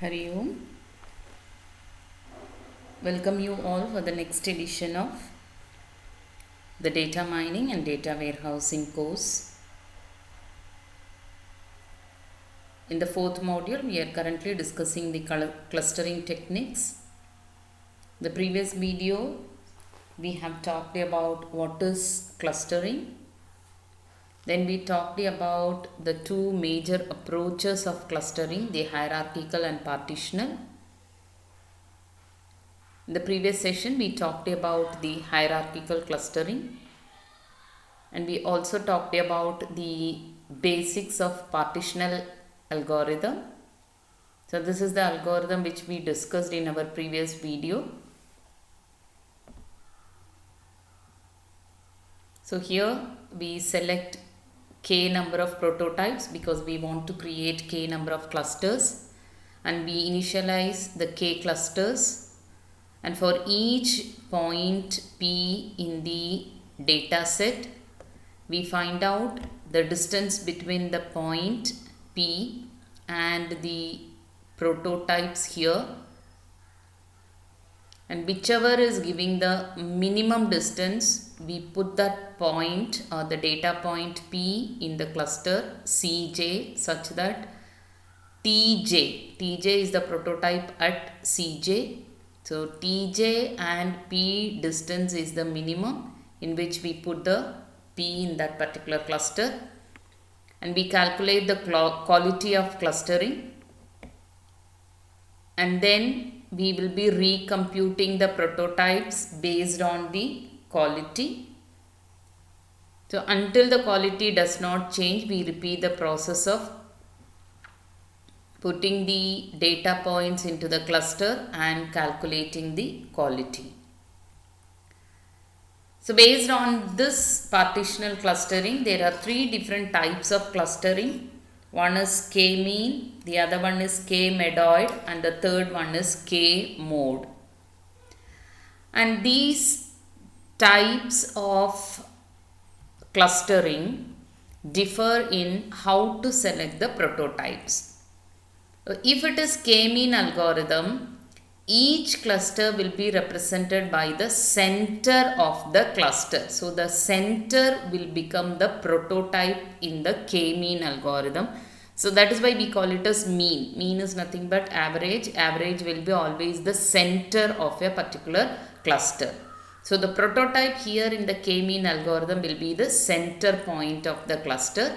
Hari Om. Welcome you all for the next edition of the data mining and data warehousing course. In the fourth module, we are currently discussing the clustering techniques. The previous video, we have talked about what is clustering. Then we talked about the two major approaches of clustering, the hierarchical and partitional. In the previous session, we talked about the hierarchical clustering, and we also talked about the basics of partitional algorithm. So this is the algorithm which we discussed in our previous video. So here we select k number of prototypes because we want to create k number of clusters, and we initialize the k clusters. And for each point P in the data set, we find out the distance between the point P and the prototypes here. And whichever is giving the minimum distance, we put that point or the data point P in the cluster Cj such that Tj is the prototype at Cj. So Tj and P distance is the minimum in which we put the P in that particular cluster, and we calculate the quality of clustering, and then we will be recomputing the prototypes based on the quality. So until the quality does not change, we repeat the process of putting the data points into the cluster and calculating the quality. So based on this partitional clustering, there are three different types of clustering. One is k-mean, the other one is k-medoid, and the third one is k-mode. And these types of clustering differ in how to select the prototypes. If it is k-mean algorithm, each cluster will be represented by the center of the cluster. So the center will become the prototype in the k-mean algorithm. So that is why we call it as mean. Mean is nothing but average. Average will be always the center of a particular cluster. So the prototype here in the k-mean algorithm will be the center point of the cluster.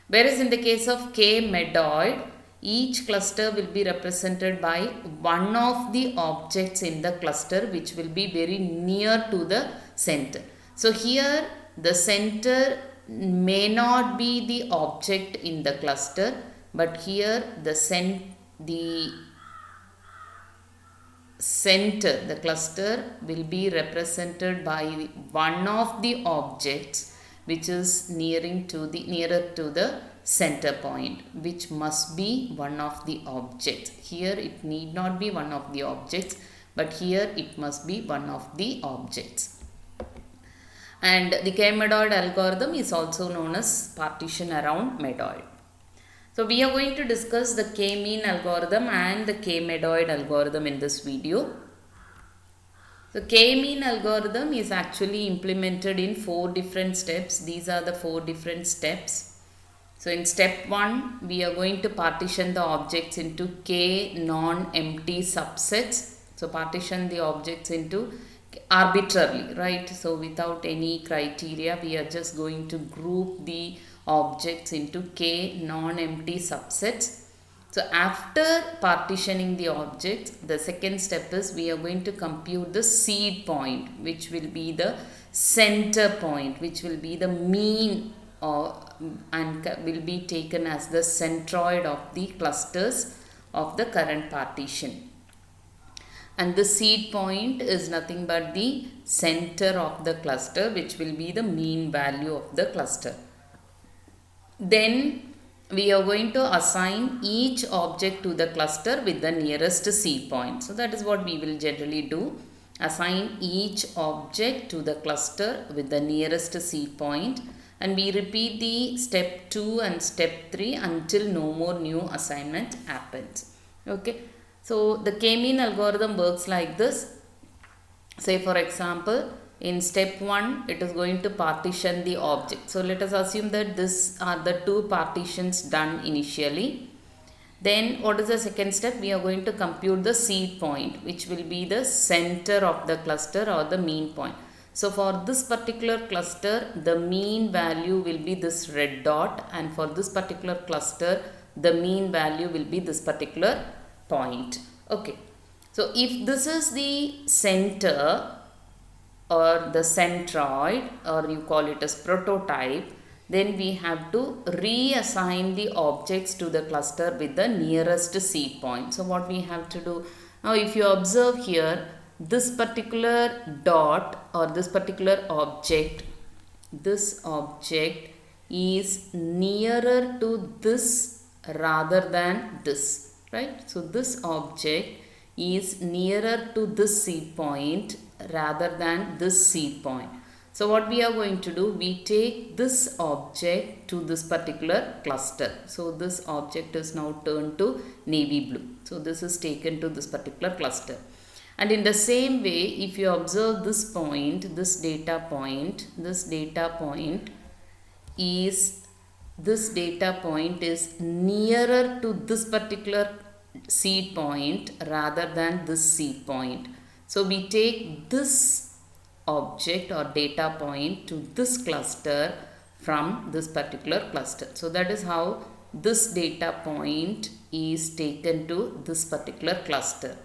Whereas in the case of k-medoid, each cluster will be represented by one of the objects in the cluster which will be very near to the center. So here the center may not be the object in the cluster, but here the cluster will be represented by one of the objects which is nearer to the center point, which must be one of the objects. Here it need not be one of the objects, but here it must be one of the objects. And the k-medoid algorithm is also known as partition around medoid. So we are going to discuss the k-mean algorithm and the k-medoid algorithm in this video. So k-mean algorithm is actually implemented in 4 different steps. These are the 4 different steps. So in step 1, we are going to partition the objects into k non-empty subsets. So partition the objects into arbitrarily, right? So without any criteria, we are just going to group the objects into k non-empty subsets. So after partitioning the objects, the second step is we are going to compute the seed point, which will be the center point, which will be the mean and will be taken as the centroid of the clusters of the current partition. And the seed point is nothing but the center of the cluster, which will be the mean value of the cluster. Then we are going to assign each object to the cluster with the nearest seed point. So that is what we will generally do. Assign each object to the cluster with the nearest seed point, and we repeat the step 2 and step 3 until no more new assignment happens. Okay, so the k-mean algorithm works like this. Say for example, in step 1 it is going to partition the object. So let us assume that this are the two partitions done initially. Then what is the second step? We are going to compute the seed point, which will be the center of the cluster or the mean point. So for this particular cluster, the mean value will be this red dot, and for this particular cluster, the mean value will be this particular point. Okay. So if this is the center or the centroid, or you call it as prototype, then we have to reassign the objects to the cluster with the nearest seed point. So what we have to do now, if you observe here, this particular dot or this particular object, this object is nearer to this rather than this, right? So this object is nearer to this seed point rather than this seed point. So what we are going to do, we take this object to this particular cluster. So this object is now turned to navy blue. So this is taken to this particular cluster. And in the same way, if you observe this point, this data point is nearer to this particular seed point rather than this seed point. So we take this object or data point to this cluster from this particular cluster. So that is how this data point is taken to this particular cluster.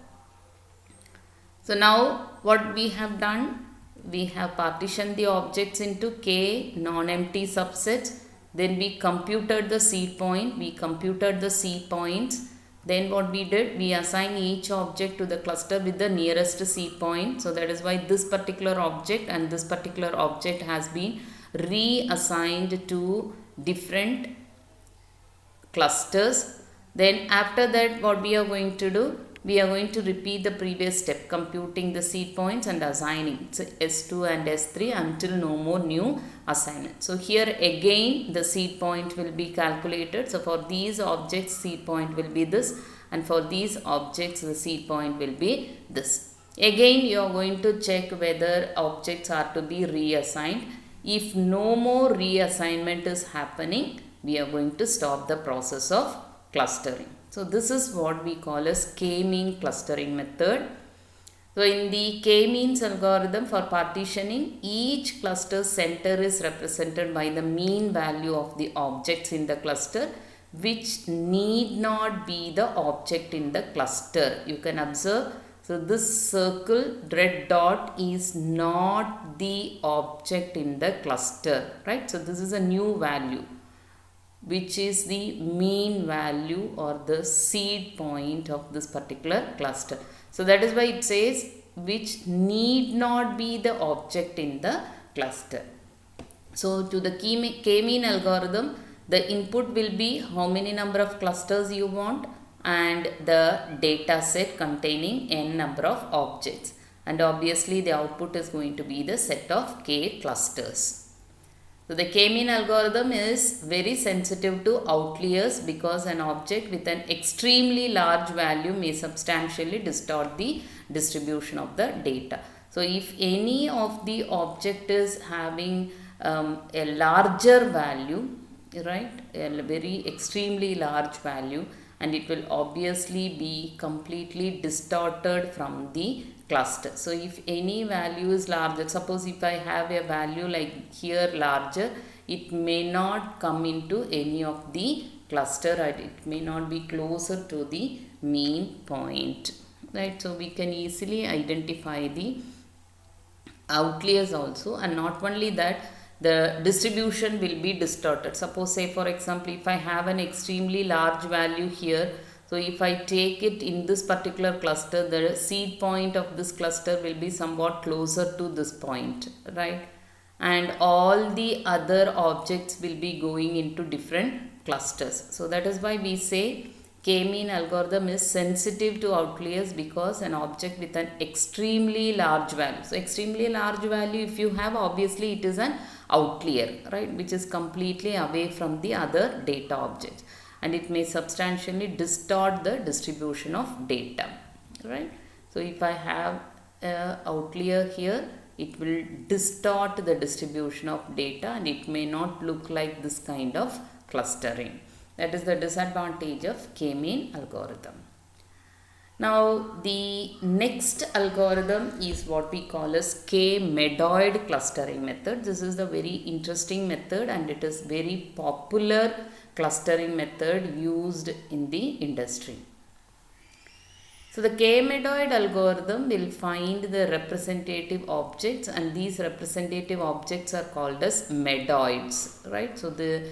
So now what we have done, we have partitioned the objects into k non-empty subsets. Then we computed the seed point, we computed the seed points. Then what we did, we assigned each object to the cluster with the nearest seed point. So that is why this particular object and this particular object has been reassigned to different clusters. Then after that, what we are going to do, we are going to repeat the previous step, computing the seed points and assigning S2 and S3 until no more new assignment. So here again the seed point will be calculated. So for these objects seed point will be this, and for these objects the seed point will be this. Again you are going to check whether objects are to be reassigned. If no more reassignment is happening, we are going to stop the process of clustering. So this is what we call as k-mean clustering method. So in the k-means algorithm for partitioning, each cluster center is represented by the mean value of the objects in the cluster, which need not be the object in the cluster. You can observe, so this circle red dot is not the object in the cluster, right? So this is a new value, which is the mean value or the seed point of this particular cluster. So that is why it says which need not be the object in the cluster. So to the k-mean algorithm, the input will be how many number of clusters you want and the data set containing n number of objects. And obviously the output is going to be the set of k clusters. So the k-mean algorithm is very sensitive to outliers because an object with an extremely large value may substantially distort the distribution of the data. So if any of the object is having a larger value, right, a very extremely large value, and it will obviously be completely distorted from the cluster. So if any value is larger, suppose if I have a value like here larger, it may not come into any of the cluster and it may not be closer to the mean point, right? So we can easily identify the outliers also, and not only that, the distribution will be distorted. Suppose say for example, if I have an extremely large value here, so if I take it in this particular cluster, the seed point of this cluster will be somewhat closer to this point, right? And all the other objects will be going into different clusters. So that is why we say k-mean algorithm is sensitive to outliers, because an object with an extremely large value. So extremely large value if you have, obviously it is an outlier, right, which is completely away from the other data objects. and it may substantially distort the distribution of data, right? So if I have a outlier here, it will distort the distribution of data and it may not look like this kind of clustering. That is the disadvantage of k-mean algorithm. Now the next algorithm is what we call as k-medoid clustering method. This is the very interesting method and it is very popular clustering method used in the industry. So the k-medoid algorithm will find the representative objects, and these representative objects are called as medoids, right? So the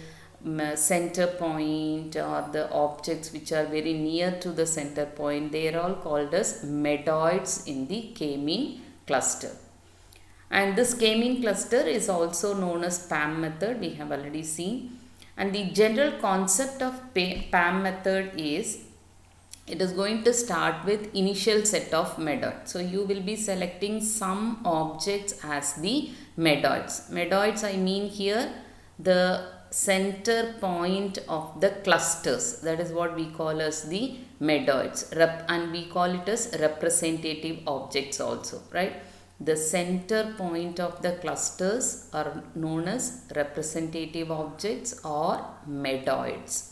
center point or the objects which are very near to the center point, they are all called as medoids in the k-mean cluster. And this k-mean cluster is also known as PAM method, we have already seen. And the general concept of PAM method is, it is going to start with initial set of medoids. So you will be selecting some objects as the medoids. Medoids, I mean here the center point of the clusters. That is what we call as the medoids, and we call it as representative objects also, right? The center point of the clusters are known as representative objects or medoids.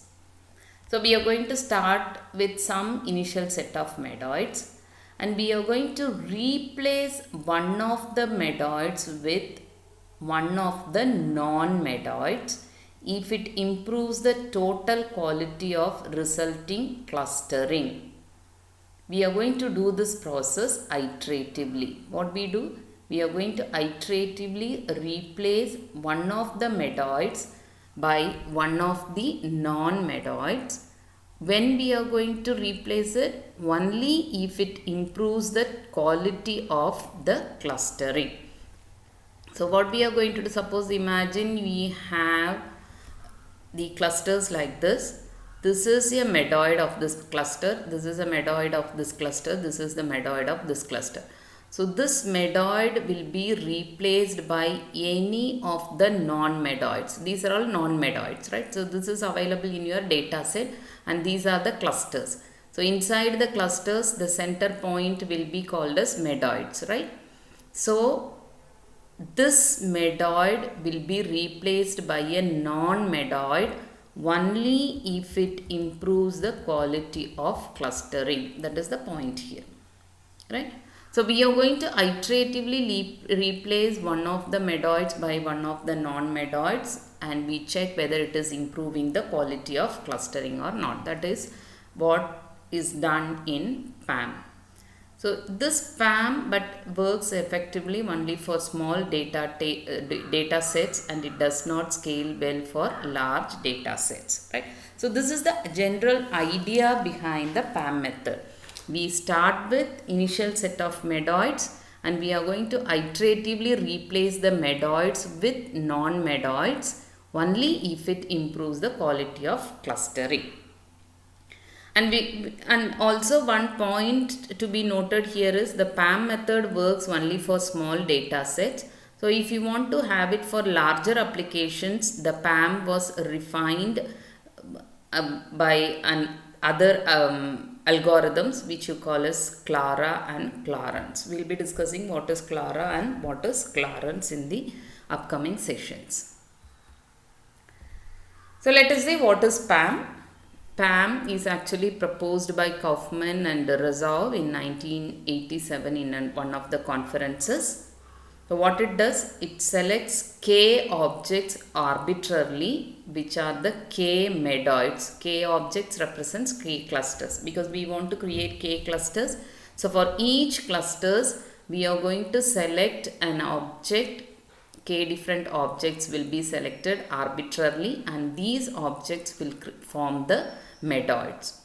So we are going to start with some initial set of medoids, and we are going to replace one of the medoids with one of the non-medoids if it improves the total quality of resulting clustering. We are going to do this process iteratively. What we do? We are going to iteratively replace one of the medoids by one of the non-medoids. When we are going to replace it? Only if it improves the quality of the clustering. So what we are going to do, suppose imagine we have the clusters like this. This is a medoid of this cluster, this is a medoid of this cluster, this is the medoid of this cluster. So this medoid will be replaced by any of the non-medoids. These are all non-medoids, right? So this is available in your data set and these are the clusters. So inside the clusters, the center point will be called as medoids, right? So this medoid will be replaced by a non-medoid only if it improves the quality of clustering. That is the point here, right? So we are going to iteratively replace one of the medoids by one of the non-medoids, and we check whether it is improving the quality of clustering or not. That is what is done in PAM. So this PAM but works effectively only for small data sets, and it does not scale well for large data sets, right? So this is the general idea behind the PAM method. We start with initial set of medoids and we are going to iteratively replace the medoids with non-medoids only if it improves the quality of clustering. And also one point to be noted here is the PAM method works only for small data sets. So if you want to have it for larger applications, the PAM was refined by other algorithms which you call as Clara and Clarence. We will be discussing what is Clara and what is Clarence in the upcoming sessions. So let us see what is PAM. PAM is actually proposed by Kaufman and Razov in 1987 in one of the conferences. So what it does, it selects k objects arbitrarily, which are the k medoids. K objects represents k clusters because we want to create k clusters. So for each clusters, we are going to select an object. K different objects will be selected arbitrarily, and these objects will form the medoids.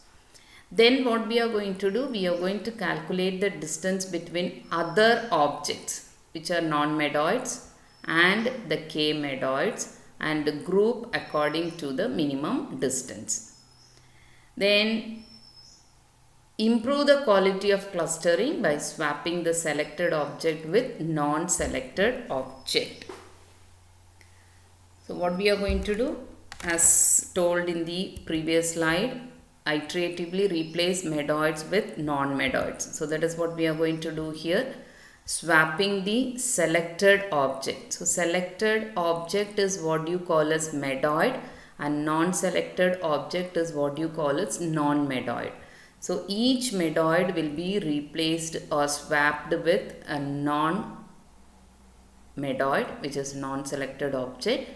Then what we are going to do, we are going to calculate the distance between other objects which are non-medoids and the k medoids and group according to the minimum distance. Then improve the quality of clustering by swapping the selected object with non-selected object. So what we are going to do? as told in the previous slide, iteratively replace medoids with non-medoids. So that is what we are going to do here. Swapping the selected object. So selected object is what you call as medoid, and non-selected object is what you call as non-medoid. So each medoid will be replaced or swapped with a non-medoid, which is non-selected object,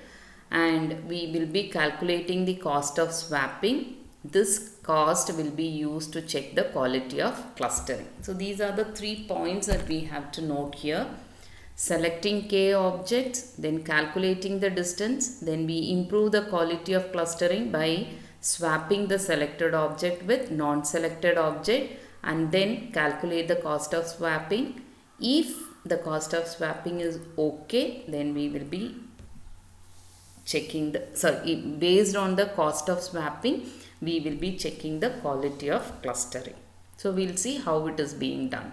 and we will be calculating the cost of swapping. This cost will be used to check the quality of clustering. So these are the 3 points that we have to note here. Selecting k objects, then calculating the distance, then we improve the quality of clustering by swapping the selected object with non-selected object, and then calculate the cost of swapping. If the cost of swapping is okay, then we will be checking the, based on the cost of swapping, we will be checking the quality of clustering. So we'll see how it is being done.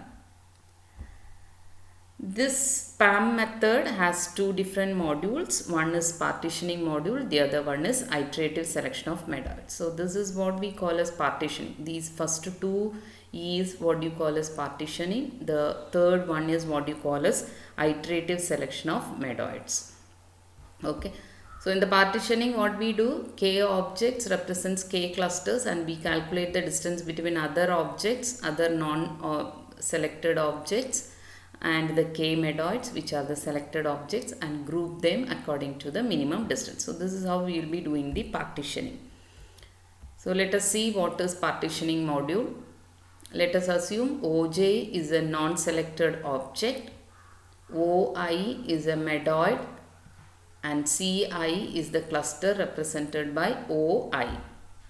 This PAM method has 2 different modules. One is partitioning module, the other one is iterative selection of medoids. So this is what we call as partitioning. These first 2 is what you call as partitioning. The third one is what you call as iterative selection of medoids. Okay. So in the partitioning, what we do, k objects represents k clusters, and we calculate the distance between other objects, other non-selected objects, and the k medoids, which are the selected objects, and group them according to the minimum distance. So this is how we will be doing the partitioning. So let us see what is partitioning module. Let us assume OJ is a non-selected object, OI is a medoid, and CI is the cluster represented by OI,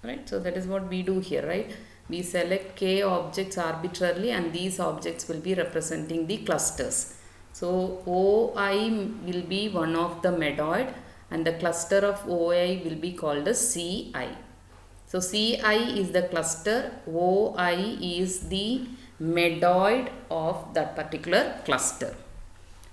right? So that is what we do here, right? We select k objects arbitrarily, and these objects will be representing the clusters. So OI will be one of the medoid, and the cluster of OI will be called as CI. So CI is the cluster, OI is the medoid of that particular cluster.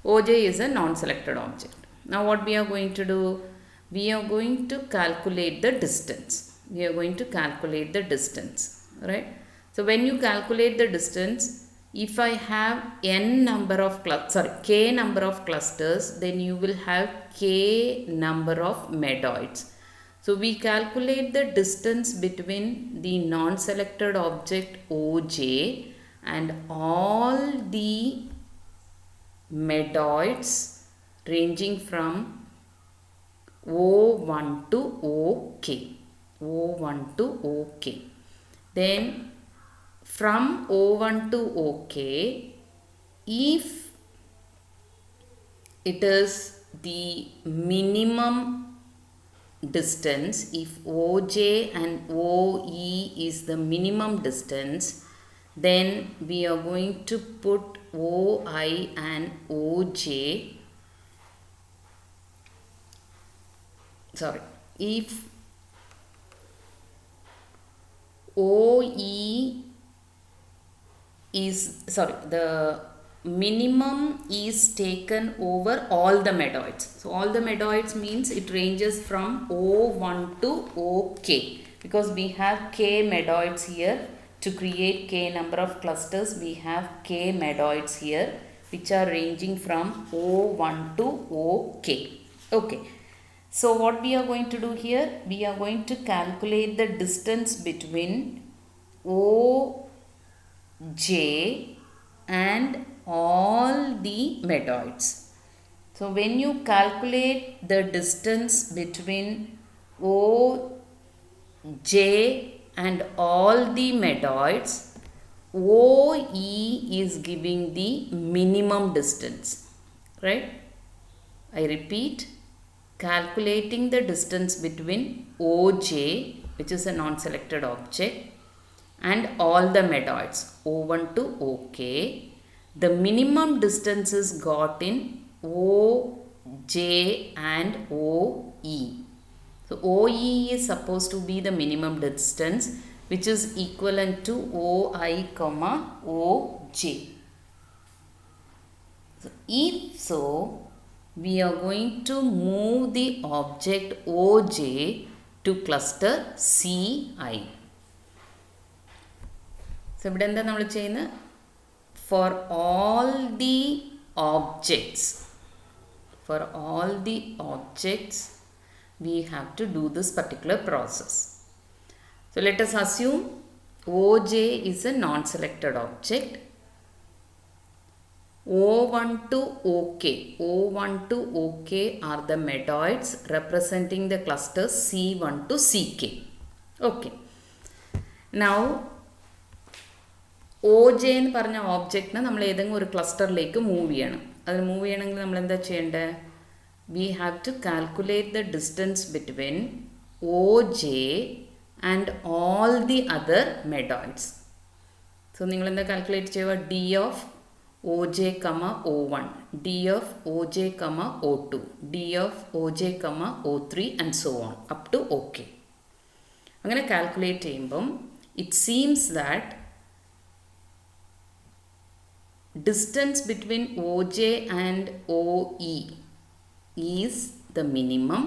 OJ is a non-selected object. Now what we are going to do? We are going to calculate the distance. We are going to calculate the distance, right? So when you calculate the distance, if I have k number of clusters, then you will have k number of medoids. So we calculate the distance between the non-selected object OJ and all the medoids ranging from O1 to OK. O1 to OK. Then from O1 to OK, if it is the minimum distance, if OJ and OE is the minimum distance, then we are going to put OI and OJ. If OE is, the minimum is taken over all the medoids. So all the medoids means it ranges from O1 to OK, because we have k medoids here. To create k number of clusters, we have k medoids here, which are ranging from O1 to OK. Okay. So what we are going to do here, we are going to calculate the distance between OJ and all the medoids. So when you calculate the distance between OJ and all the medoids, OE is giving the minimum distance, right? I repeat. Calculating the distance between OJ, which is a non-selected object, and all the medoids O1 to OK. The minimum distance is got in OJ and OE. So OE is supposed to be the minimum distance, which is equivalent to OI, OJ. So if so, we are going to move the object OJ to cluster CI. So ഇവിടെ എന്താ നമ്മൾ ചെയ്യുന്നത്? For all the objects, we have to do this particular process. So let us assume OJ is a non-selected object. O1 to OK are the medoids representing the clusters C1 to CK. Okay. Now OJ എന്ന് പറഞ്ഞ ഓബ്ജക്റ്റിനെ നമ്മൾ ഏതെങ്കിലും ഒരു ക്ലസ്റ്ററിലേക്ക് move ചെയ്യണം. അത് move ചെയ്യണമെങ്കിൽ നമ്മൾ എന്താ ചെയ്യേണ്ടത്? We have to calculate the distance between OJ and all the other medoids. So നിങ്ങൾ എന്താ കാൽക്കുലേറ്റ് ചെയ്യുക? D of OJ, O1, D of OJ, O2, D of OJ, O3 and so on up to OK. അങ്ങനെ calculate ചെയ്യുമ്പം it seems that distance between OJ and OE is the minimum,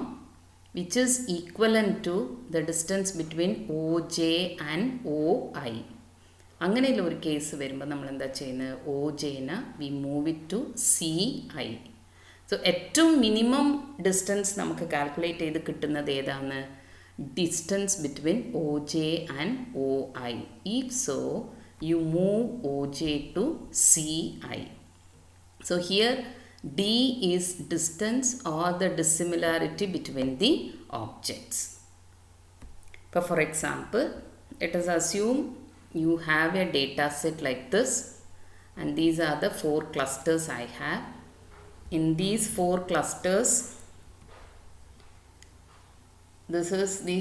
which is equivalent to the distance between OJ and OI. അങ്ങനെയുള്ള ഒരു case വരുമ്പോൾ നമ്മൾ എന്താ ചെയ്യുന്നത്? OJനെ we move it to CI. So ഏറ്റവും minimum distance നമുക്ക് calculate ചെയ്ത് കിട്ടുന്നത് ഏതാണ്? Distance between OJ and OI. If so, you move OJ to CI. So here D is distance or the dissimilarity between the objects. But for example, let us assume you have a data set like this, and these are the 4 clusters I have. In these 4 clusters, this is the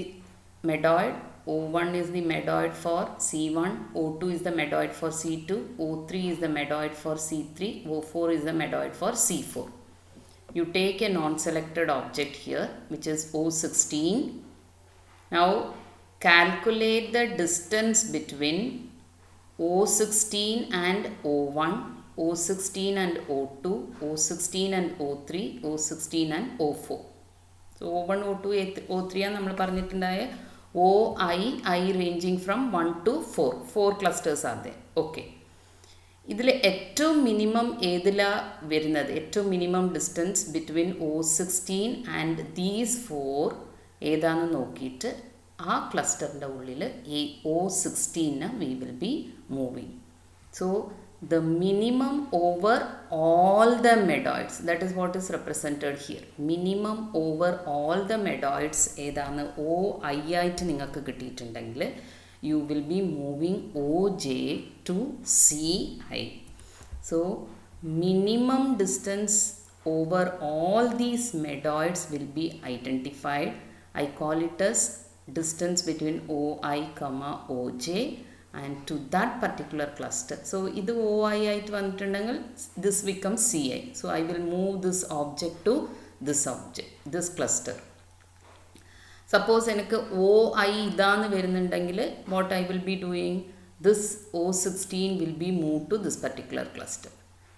medoid. O1 is the medoid for C1, O2 is the medoid for C2, O3 is the medoid for C3, O4 is the medoid for C4. You take a non-selected object here, which is O16. Now calculate the distance between O16 and O1, O16 and O2, O16 and O3, O16 and O4. So O1, O2, O3 ആണ് നമ്മൾ പറഞ്ഞിട്ടുണ്ടായ OI ranging from 1 to 4. 4 clusters are there. Okay. ഇതിൽ ഏറ്റവും minimum ഏതിലാ വരുന്നത്? ഏറ്റവും minimum distance between O16 and these 4 ഏതാണെന്ന് നോക്കിയിട്ട് ആ ക്ലസ്റ്ററിൻ്റെ ഉള്ളിൽ ഈ O16 we will be moving. So the minimum over all the medoids, that is what is represented here. Minimum over all the medoids ഏതാണ്? OI ആയിട്ട് നിങ്ങൾക്ക് കിട്ടിയിട്ടുണ്ടെങ്കിൽ you will be moving OJ to CI. So minimum distance over all these medoids will be identified. I call it as distance between OI, OJ and to that particular cluster. So ഇത് OI ആയിട്ട് വന്നിട്ടുണ്ടെങ്കിൽ this becomes CI. So I will move this object to this object, this cluster. Suppose എനിക്ക് OI ഇതാന്ന് വരുന്നുണ്ടെങ്കിൽ what I will be doing? This O16 will be moved to this particular cluster.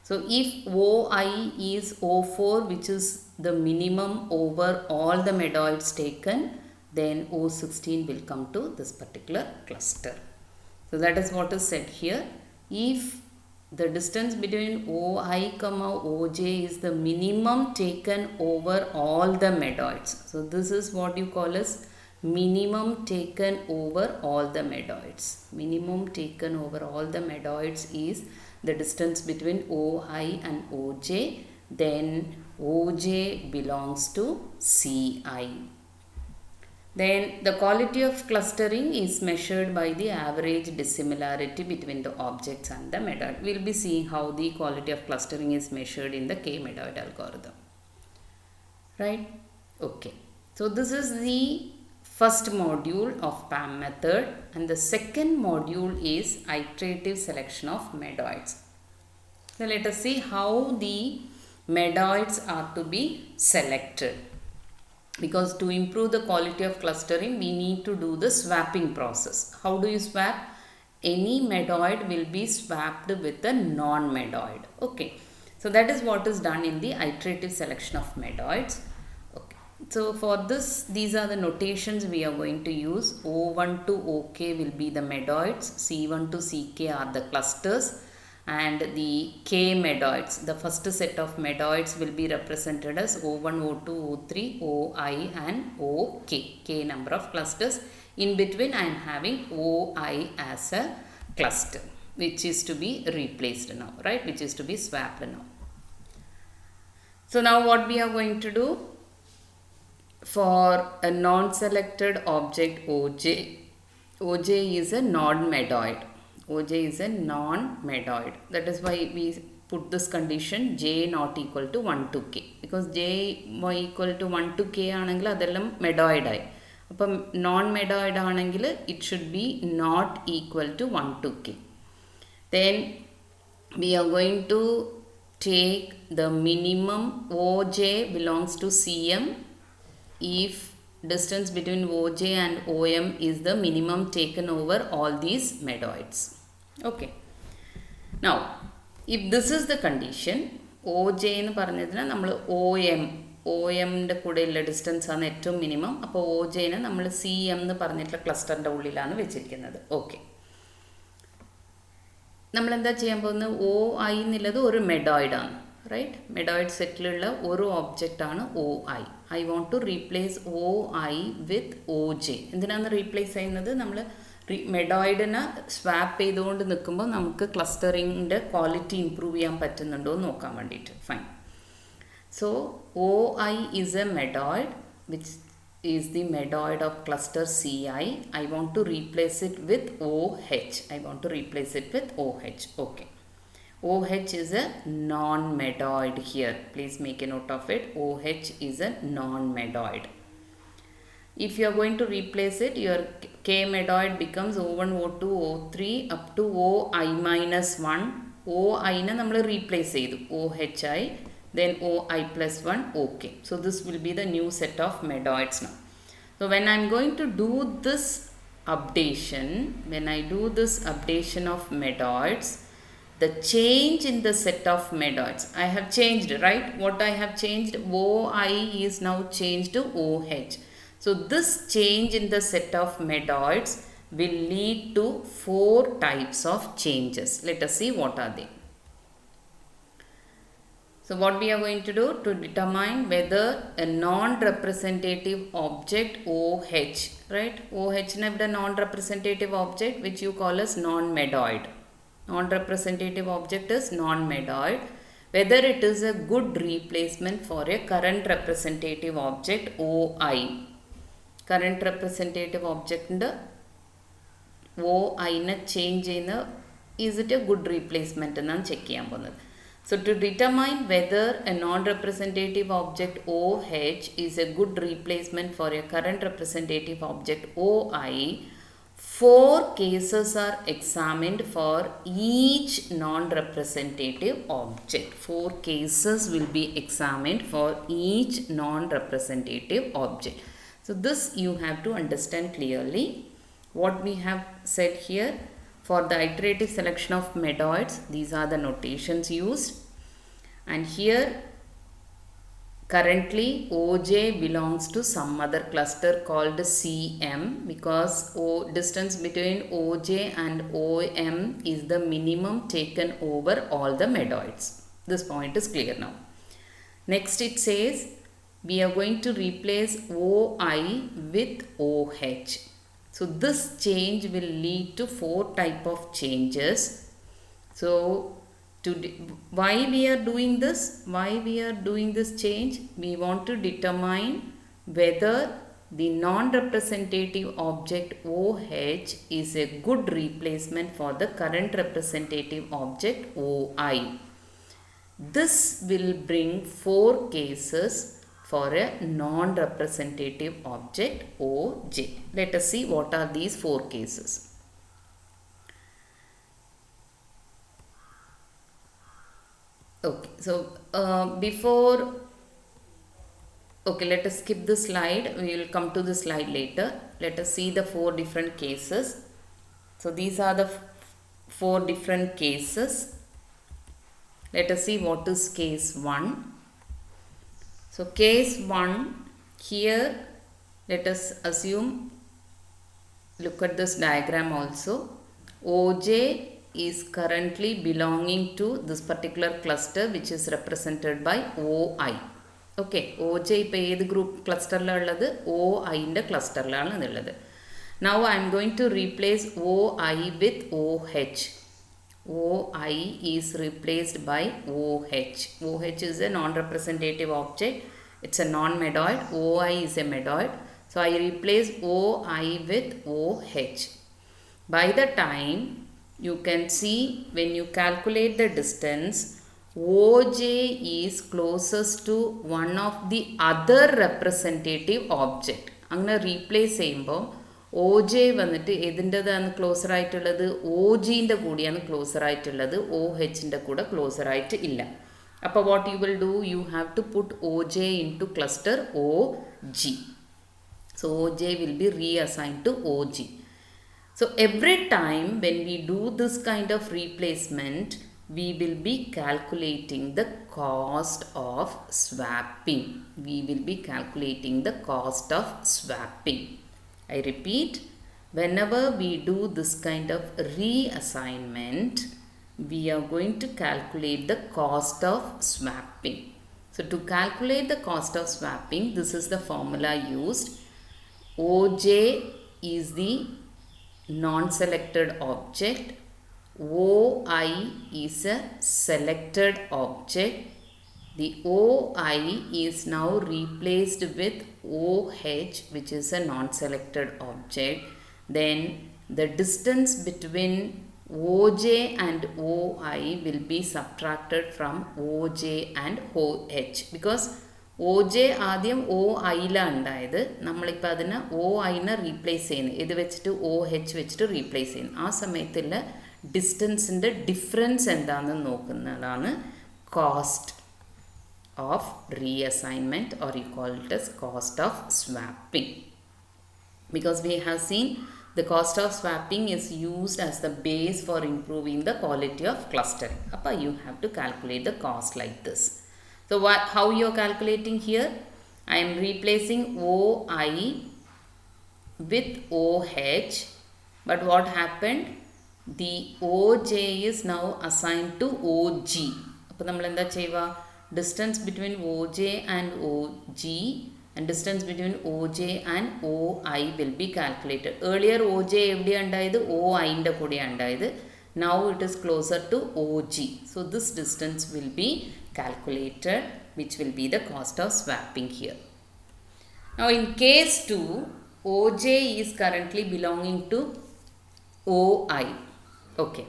So if OI is O4, which is the minimum over all the medoids taken, then O16 will come to this particular cluster. So that is what is said here. If the distance between OI, OJ is the minimum taken over all the medoids. So this is what you call as minimum taken over all the medoids. Minimum taken over all the medoids is the distance between OI and OJ. Then OJ belongs to CI. Then the quality of clustering is measured by the average dissimilarity between the objects and the medoid. We will be seeing how the quality of clustering is measured in the K-medoid algorithm. Right? Okay. So this is the first module of PAM method, and the second module is iterative selection of medoids. So let us see how the medoids are to be selected. Because to improve the quality of clustering, we need to do the swapping process. How do you swap? Any medoid will be swapped with a non-medoid. Okay. So that is what is done in the iterative selection of medoids. Okay. So for this, these are the notations we are going to use. O1 to OK will be the medoids, C1 to CK are the clusters, and the K medoids, the first set of medoids will be represented as O1, O2, O3, OI and OK, K number of clusters. In between I am having OI as a cluster, which is to be replaced now, right, which is to be swapped now. So now what we are going to do? For a non-selected object OJ, OJ is a non-medoid. OJ is a non-medoid. That is why we put this condition J not equal to 1 to K. Because J equal to 1 to K ആണെങ്കിൽ അതെല്ലാം medoid ആയി. അപ്പം non-medoid ആണെങ്കിൽ it should be not equal to 1 to K. Then we are going to take the minimum OJ belongs to CM if distance between OJ and OM is the minimum taken over all these medoids. Okay. Now, if this is the condition, OJ എന്ന് പറഞ്ഞതിന് നമ്മൾ OMൻ്റെ കൂടെയുള്ള distance ആണ് ഏറ്റവും minimum. അപ്പോൾ OJനെ നമ്മൾ CM എന്ന് പറഞ്ഞിട്ടുള്ള ക്ലസ്റ്ററിൻ്റെ ഉള്ളിലാണ് വെച്ചിരിക്കുന്നത്. ഓക്കെ. നമ്മളെന്താ ചെയ്യാൻ പോകുന്നത്? OI എന്നുള്ളത് ഒരു മെഡോയിഡാണ്, റൈറ്റ്? മെഡോയിഡ് സെറ്റിലുള്ള ഒരു ഒബ്ജക്റ്റാണ് OI. I want to replace OI with OJ. എന്തിനാണ് റീപ്ലേസ് ചെയ്യുന്നത്? നമ്മൾ മെഡോയിഡിനെ സ്വാപ്പ് ചെയ്തുകൊണ്ട് നിൽക്കുമ്പോൾ നമുക്ക് ക്ലസ്റ്ററിങ്ങിൻ്റെ ക്വാളിറ്റി ഇമ്പ്രൂവ് ചെയ്യാൻ പറ്റുന്നുണ്ടോ എന്ന് നോക്കാൻ വേണ്ടിയിട്ട്. Fine. So OI is a medoid which is the medoid of cluster CI. I want to replace it with OH. I want to replace it with OH. Okay. OH is a non-medoid here. Please make a note of it. OH is a non-medoid. If you are going to replace it, your K medoid becomes O1, O2, O3 up to OI minus 1. OI na nammal replace cheyidu. OHI, then OI plus 1, OK. So this will be the new set of medoids now. So when I am going to do this updation, when I do this updation of medoids, the change in the set of medoids, I have changed, right? What I have changed? OI is now changed to OH. So this change in the set of medoids will lead to 4 types of changes. Let us see what are they. So what we are going to do to determine whether a non-representative object OH, right? OH is a non-representative object which you call as non-medoid. Non-representative object is non-medoid. Whether it is a good replacement for a current representative object OI. Current representative object OI na change in is it a good replacement ennan check cheyan ponnu. So to determine whether a non-representative object OH is a good replacement for a current representative object OI, 4 cases are examined for each non-representative object. 4 cases will be examined for each non-representative object. So this you have to understand clearly. What we have said here, for the iterative selection of medoids, these are the notations used. And here currently OJ belongs to some other cluster called CM because distance between OJ and OM is the minimum taken over all the medoids. This point is clear now. Next it says we are going to replace OI with OH. So this change will lead to 4 type of changes. So why we are doing this? Why we are doing this change? We want to determine whether the non-representative object OH is a good replacement for the current representative object OI. This will bring 4 cases for a non-representative object OJ. Let us see what are these 4 cases. Okay, so let us skip this slide. We will come to the slide later. Let us see the 4 different cases. So these are the 4 different cases. Let us see what is case 1. So case 1, Here let us assume, look at this diagram also. OJ is currently belonging to this particular cluster which is represented by OI. Okay, OJ ഇപ്പോൾ ഏത് group ക്ലസ്റ്ററിലാണ് ഉള്ളത്? OI ൻ്റെ ക്ലസ്റ്ററിലാണ് ഉള്ളത്. Now I am going to replace OI with OH. OI is replaced by OH. OH is a non-representative object. It's a non-medoid. OI is a medoid. So I replace OI with OH. By the time you can see, when you calculate the distance, OJ is closest to one of the other representative object. അങ്ങനെ replace ചെയ്യുമ്പോൾ OJ വന്നിട്ട് ഏതിൻ്റെതാണ് closer ആയിട്ടുള്ളത്? OGൻ്റെ കൂടിയാണ് closer ആയിട്ടുള്ളത്. OHൻ്റെ കൂടെ closer ആയിട്ട് ഇല്ല. അപ്പോൾ what you will do? You have to put OJ into cluster OG. So OJ will be reassigned to OG. So every time when we do this kind of replacement, we will be calculating the cost of swapping. We will be calculating the cost of swapping. I repeat, whenever we do this kind of reassignment, we are going to calculate the cost of swapping. So to calculate the cost of swapping, this is the formula used. OJ is the non-selected object. OI is a selected object. The OI is now replaced with OH, which is a non-selected object. Then the distance between OJ and OI will be subtracted from OJ and OH, because OJ ആദ്യം OIയിലാണ് ഉണ്ടായത്. നമ്മളിപ്പോൾ അതിനെ OIനെ replace ചെയ്യുന്നു. ഇത് വെച്ചിട്ട് OH വെച്ചിട്ട് replace ചെയ്യുന്നു. ആ സമയത്തുള്ള ഡിസ്റ്റൻസിൻ്റെ ഡിഫറൻസ് എന്താണെന്ന് നോക്കുന്നതാണ് cost of reassignment, or you call it as cost of swapping. Because we have seen the cost of swapping is used as the base for improving the quality of clustering. Appa you have to calculate the cost like this. So how you are calculating here? I am replacing OI with OH, but what happened? The OJ is now assigned to OG. appo nammal endha cheyva? Distance between OJ and OG and distance between OJ and OI will be calculated. Earlier OJ evde undayadu? OI inde kude undayadu. Now it is closer to OG. So this distance will be calculated, which will be the cost of swapping here. Now in case 2, OJ is currently belonging to OI. Okay.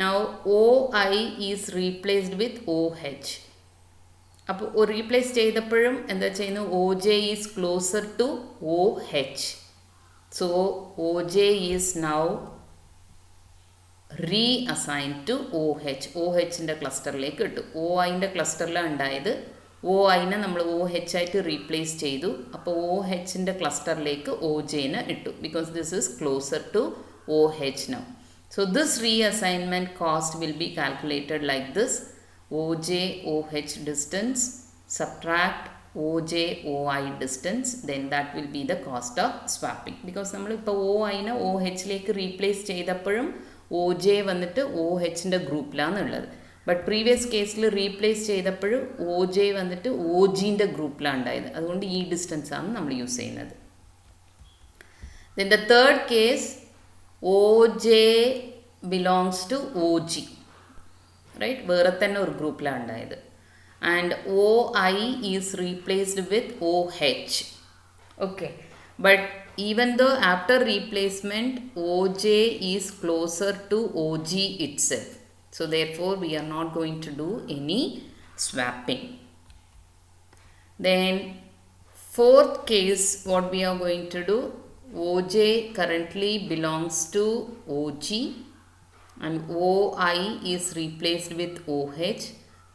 Now OI is replaced with OH. അപ്പോൾ replace ചെയ്തപ്പോഴും എന്താ ചെയ്യുന്നു? OJ is closer to OH. So OJ is now reassigned to OH. OHൻ്റെ ക്ലസ്റ്ററിലേക്ക് ഇട്ടു. OIൻ്റെ ക്ലസ്റ്ററിലാണ് ഉണ്ടായത്. OIനെ നമ്മൾ OH ആയിട്ട് റീപ്ലേസ് ചെയ്തു. അപ്പോൾ OHൻ്റെ ക്ലസ്റ്ററിലേക്ക് OJനെ ഇട്ടു. Because this is closer to OH now. So this reassignment cost will be calculated like this. OJ OH distance, subtract OJ OI distance, then that will be the cost of swapping. Because നമ്മൾ ഇപ്പോൾ OIനെ OHലേക്ക് replace ചെയ്തപ്പോഴും OJ വന്നിട്ട് OHൻ്റെ ഗ്രൂപ്പിലാണ് ഉള്ളത്. But previous കേസിൽ replace ചെയ്തപ്പോഴും OJ വന്നിട്ട് OGൻ്റെ ഗ്രൂപ്പിലാണ് ഉണ്ടായത്. അതുകൊണ്ട് ഈ ഡിസ്റ്റൻസ് ആണ് നമ്മൾ യൂസ് ചെയ്യുന്നത്. Then the third case, OJ belongs to OG. Right? വേറെ തന്നെ ഒരു ഗ്രൂപ്പിലാണ് ഉണ്ടായത്. And OI is replaced with OH. Okay, but even though after replacement OJ is closer to OG itself. So therefore we are not going to do any swapping. Then fourth case, what we are going to do? OJ currently belongs to OG. And OI is replaced with OH.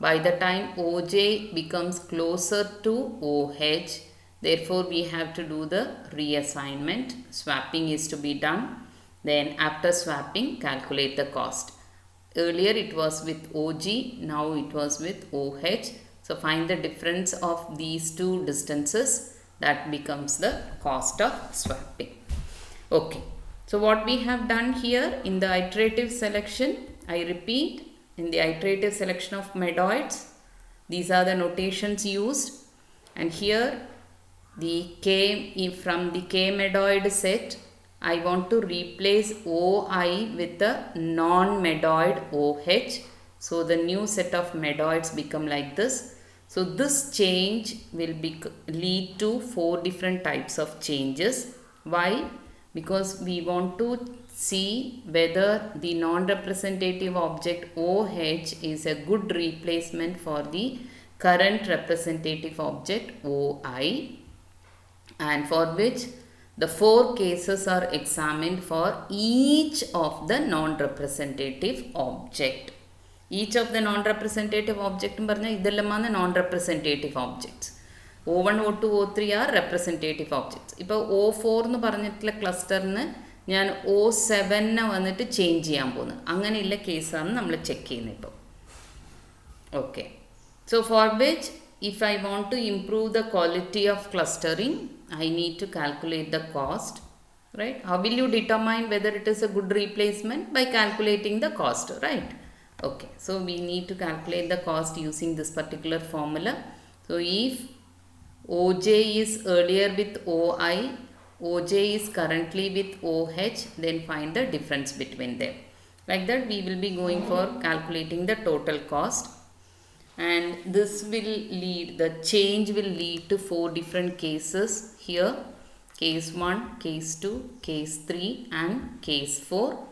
By the time OJ becomes closer to OH, therefore we have to do the reassignment. Swapping is to be done. Then after swapping, calculate the cost. Earlier it was with OG, now it was with OH. So find the difference of these two distances. that becomes the cost of swapping. Okay, so what we have done here in the iterative selection, I repeat, in the iterative selection of medoids, these are the notations used, and here the K, from the K medoid set, I want to replace OI with a non-medoid OH. So the new set of medoids become like this. So this change will lead to 4 different types of changes. Why? Because we want to see whether the non-representative object OH is a good replacement for the current representative object OI, and for which the 4 cases are examined for each of the non-representative object. Each of the non-representative object is non-representative objects. O1, O2, O3 are representative objects. Now O4 nu paranjittulla cluster nu njan O7 ne vannittu change cheyan povunu. Anganeyulla case aanu nammal check cheyyunnu ipo. Okay. So for which, if I want to improve the quality of clustering, I need to calculate the cost, right? How will you determine whether it is a good replacement? By calculating the cost, right? Okay, so we need to calculate the cost using this particular formula. So if OJ is earlier with OI, OJ is currently with OH, then find the difference between them. Like that we will be going for calculating the total cost. And this will lead, the change will lead to 4 different cases here: case 1, case 2, case 3 and case 4.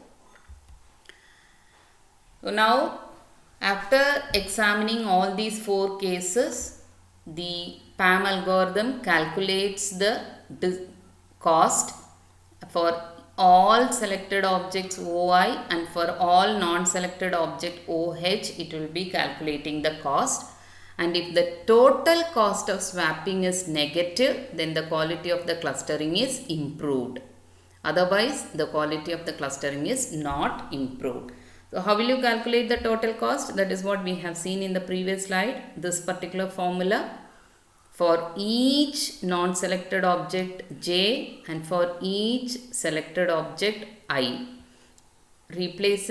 So now, after examining all these 4 cases, the PAM algorithm calculates the cost for all selected objects OI, and for all non-selected object OH, it will be calculating the cost. And if the total cost of swapping is negative, then the quality of the clustering is improved. Otherwise, the quality of the clustering is not improved. So how will you calculate the total cost? That is what we have seen in the previous slide. This particular formula: for each non-selected object J and for each selected object I, replace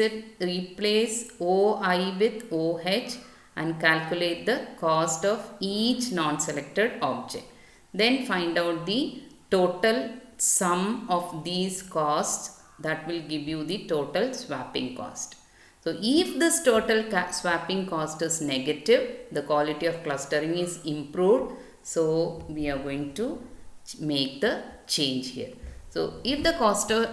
OI with OH and calculate the cost of each non-selected object. Then find out the total sum of these costs, that will give you the total swapping cost. So if this total swapping cost is negative, the quality of clustering is improved. So we are going to make the change here. So if the cost of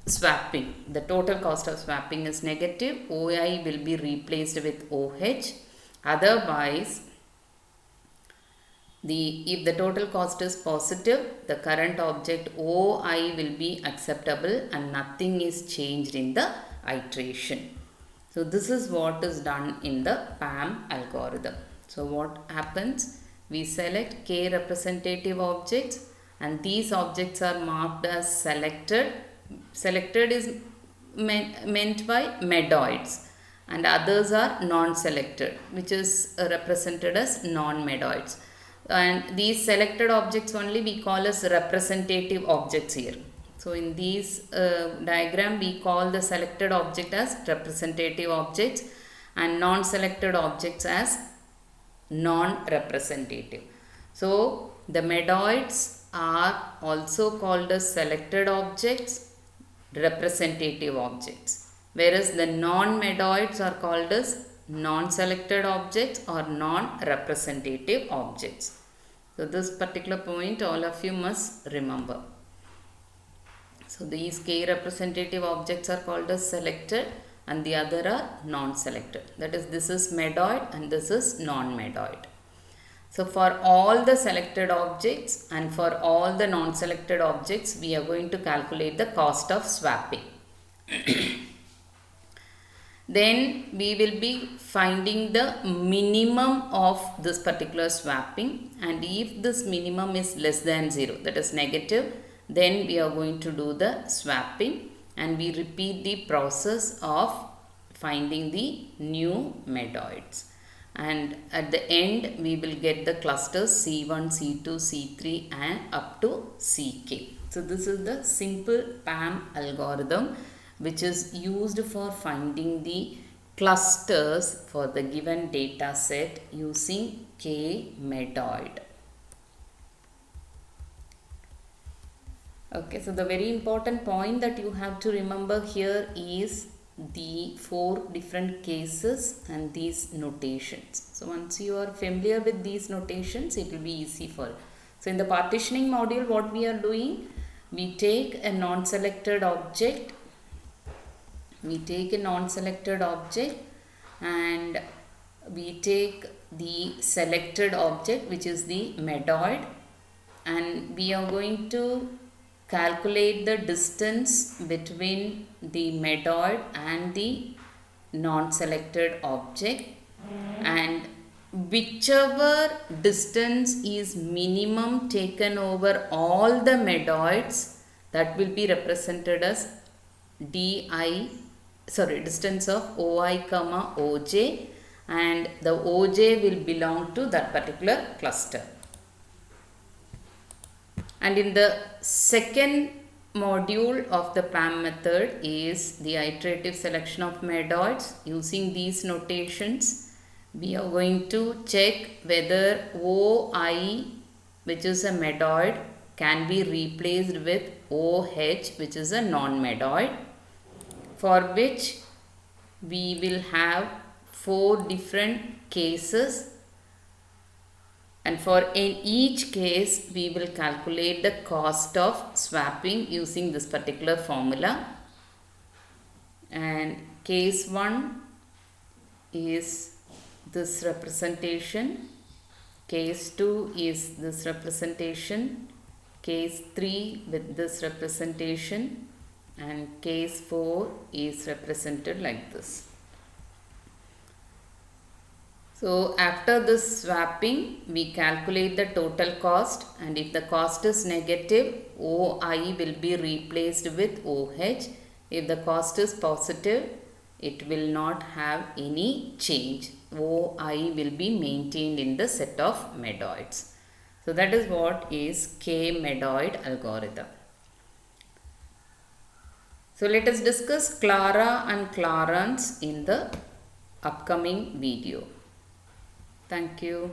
swapping, the total cost of swapping is negative, OI will be replaced with OH. Otherwise, if the total cost is positive, the current object OI will be acceptable and nothing is changed in the iteration. So this is what is done in the PAM algorithm. So what happens? We select K representative objects, and these objects are marked as selected. Selected is meant by medoids, and others are non-selected, which is represented as non-medoids. And these selected objects only we call as representative objects here. So in this diagram, we call the selected object as representative objects and non-selected objects as non-representative. So the medoids are also called as selected objects, representative objects, whereas the non-medoids are called as non-selected objects or non-representative objects. So this particular point all of you must remember. So these K representative objects are called as selected and the other are non-selected. That is, this is medoid and this is non-medoid. So for all the selected objects and for all the non-selected objects, we are going to calculate the cost of swapping. Then we will be finding the minimum of this particular swapping, and if this minimum is less than 0, that is negative, then we are going to do the swapping, and we repeat the process of finding the new medoids. and at the end we will get the clusters C1, C2, C3 and up to Ck. So this is the simple PAM algorithm which is used for finding the clusters for the given data set using K-medoid. Okay, so the very important point that you have to remember here is the 4 different cases and these notations. So once you are familiar with these notations, it will be easy for you. So in the partitioning module, what we are doing, we take a non-selected object, and we take the selected object which is the medoid, and we are going to calculate the distance between the medoid and the non-selected object, and whichever distance is minimum taken over all the medoids, that will be represented as distance of OI comma OJ, and the OJ will belong to that particular cluster. And in the second module of the PAM method is the iterative selection of medoids. Using these notations, we are going to check whether OI, which is a medoid, can be replaced with OH, which is a non-medoid, for which we will have 4 different cases. And for in each case, we will calculate the cost of swapping using this particular formula. And case 1 is this representation, case 2 is this representation, case 3 with this representation, and case 4 is represented like this. So after this swapping, we calculate the total cost, and if the cost is negative, OI will be replaced with OH. If the cost is positive, it will not have any change. OI will be maintained in the set of medoids. So that is what is K-medoid algorithm. So let us discuss Clara and Clarence in the upcoming video. Thank you.